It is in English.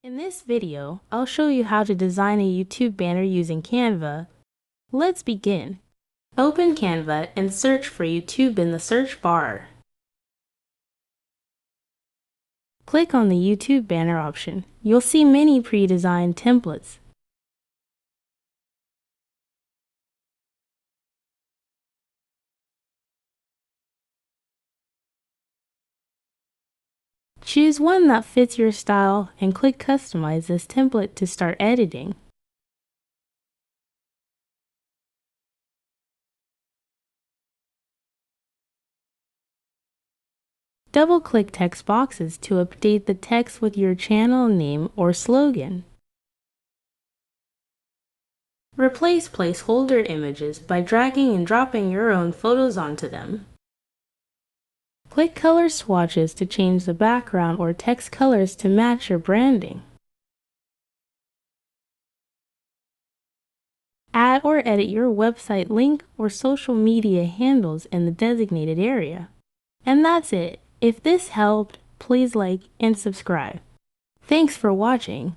In this video, I'll show you how to design a YouTube banner using Canva. Let's begin. Open Canva and search for YouTube in the search bar. Click on the YouTube banner option. You'll see many pre-designed templates. Choose one that fits your style and click Customize this template to start editing. Double-click text boxes to update the text with your channel name or slogan. Replace placeholder images by dragging and dropping your own photos onto them. Click color swatches to change the background or text colors to match your branding. Add or edit your website link or social media handles in the designated area. And that's it. If this helped, please like and subscribe. Thanks for watching.